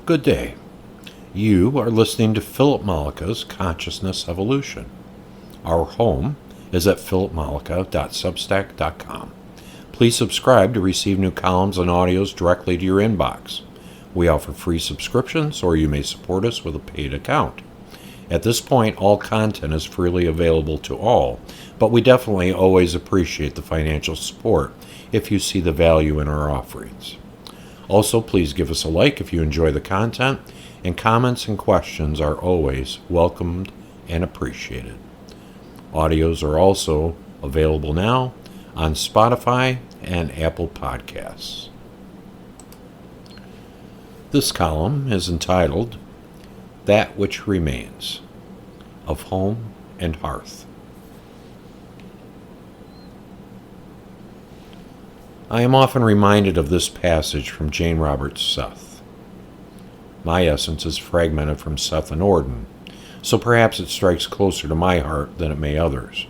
Good day. You are listening to Philip Malika's Consciousness Evolution. Our home is at philipmalika.substack.com. Please subscribe to receive new columns and audios directly to your inbox. We offer free subscriptions, or you may support us with a paid account. At this point, all content is freely available to all, but we definitely always appreciate the financial support if you see the value in our offerings. Also, please give us a like if you enjoy the content, and comments and questions are always welcomed and appreciated. Audios are also available now on Spotify and Apple Podcasts. This column is entitled That Which Remains, of Home and Hearth. I am often reminded of this passage from Jane Roberts Seth. My essence is fragmented from Seth and Orden, so perhaps it strikes closer to my heart than it may others.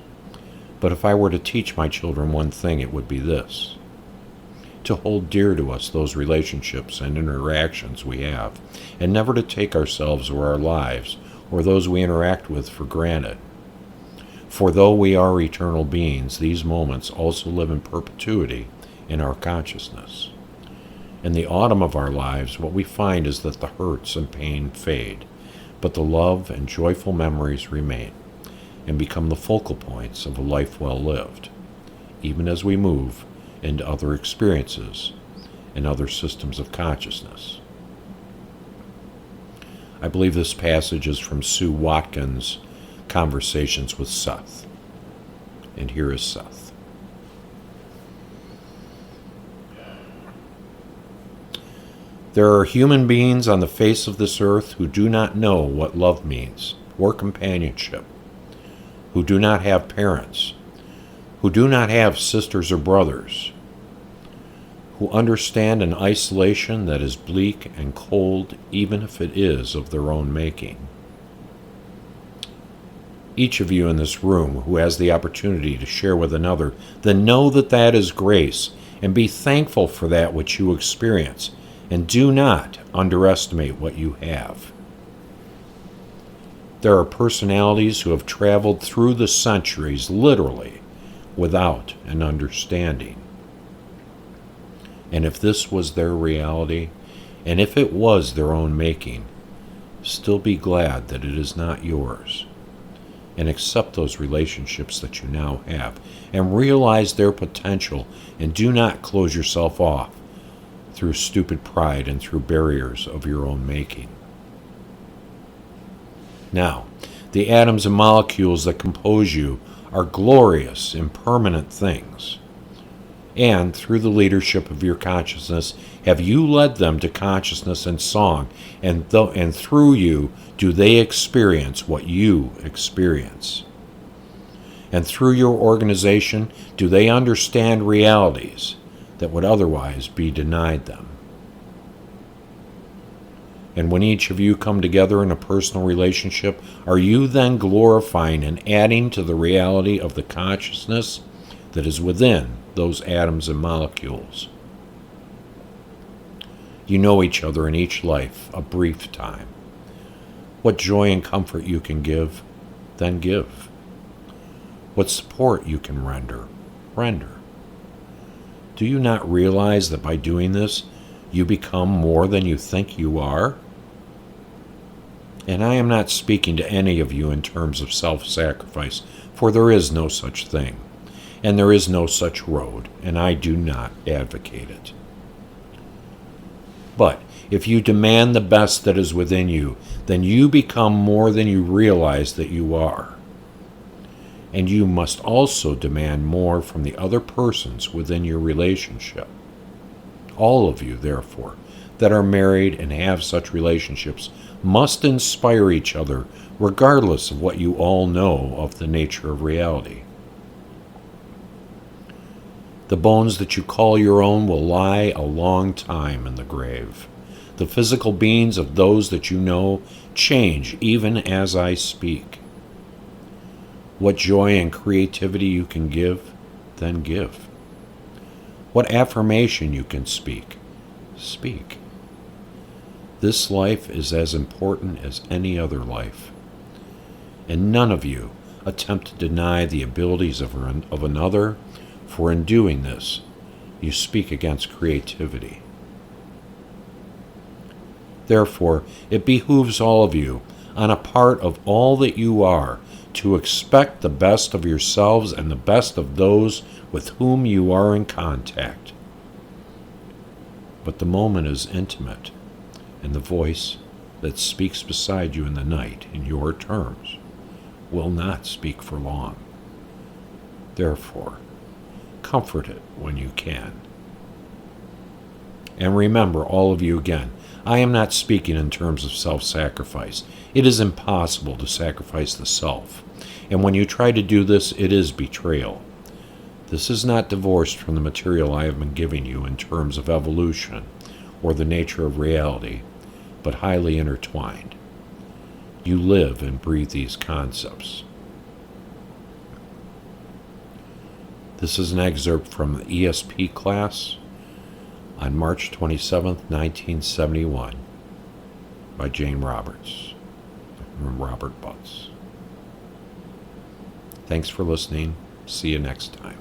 But if I were to teach my children one thing, it would be this: to hold dear to us those relationships and interactions we have, and never to take ourselves or our lives or those we interact with for granted. For though we are eternal beings, these moments also live in perpetuity in our consciousness. In the autumn of our lives, what we find is that the hurts and pain fade, but the love and joyful memories remain and become the focal points of a life well lived, even as we move into other experiences and other systems of consciousness. I believe this passage is from Sue Watkins' Conversations with Seth. And here is Seth. There are human beings on the face of this earth who do not know what love means or companionship, who do not have parents, who do not have sisters or brothers, who understand an isolation that is bleak and cold, even if it is of their own making. Each of you in this room who has the opportunity to share with another, then know that that is grace, and be thankful for that which you experience, and do not underestimate what you have. There are personalities who have traveled through the centuries, literally, without an understanding. And if this was their reality, and if it was their own making, still be glad that it is not yours, and accept those relationships that you now have, and realize their potential, and do not close yourself off through stupid pride and through barriers of your own making. Now, the atoms and molecules that compose you are glorious, impermanent things. And through the leadership of your consciousness, have you led them to consciousness and song, and through you do they experience what you experience. And through your organization, do they understand realities that would otherwise be denied them. And when each of you come together in a personal relationship, are you then glorifying and adding to the reality of the consciousness that is within those atoms and molecules? You know each other in each life a brief time. What joy and comfort you can give, then give. What support you can render, render. Do you not realize that by doing this, you become more than you think you are? And I am not speaking to any of you in terms of self-sacrifice, for there is no such thing, and there is no such road, and I do not advocate it. But if you demand the best that is within you, then you become more than you realize that you are. And you must also demand more from the other persons within your relationship. All of you, therefore, that are married and have such relationships must inspire each other, regardless of what you all know of the nature of reality. The bones that you call your own will lie a long time in the grave. The physical beings of those that you know change even as I speak. What joy and creativity you can give, then give. What affirmation you can speak, speak. This life is as important as any other life, and none of you attempt to deny the abilities of another, for in doing this, you speak against creativity. Therefore, it behooves all of you, on a part of all that you are, to expect the best of yourselves and the best of those with whom you are in contact. But the moment is intimate, and the voice that speaks beside you in the night, in your terms, will not speak for long. Therefore, comfort it when you can. And remember, all of you again, I am not speaking in terms of self-sacrifice. It is impossible to sacrifice the self. And when you try to do this, it is betrayal. This is not divorced from the material I have been giving you in terms of evolution or the nature of reality, but highly intertwined. You live and breathe these concepts. This is an excerpt from the ESP class on March 27, 1971, by Jane Roberts, from Robert Butts. Thanks for listening. See you next time.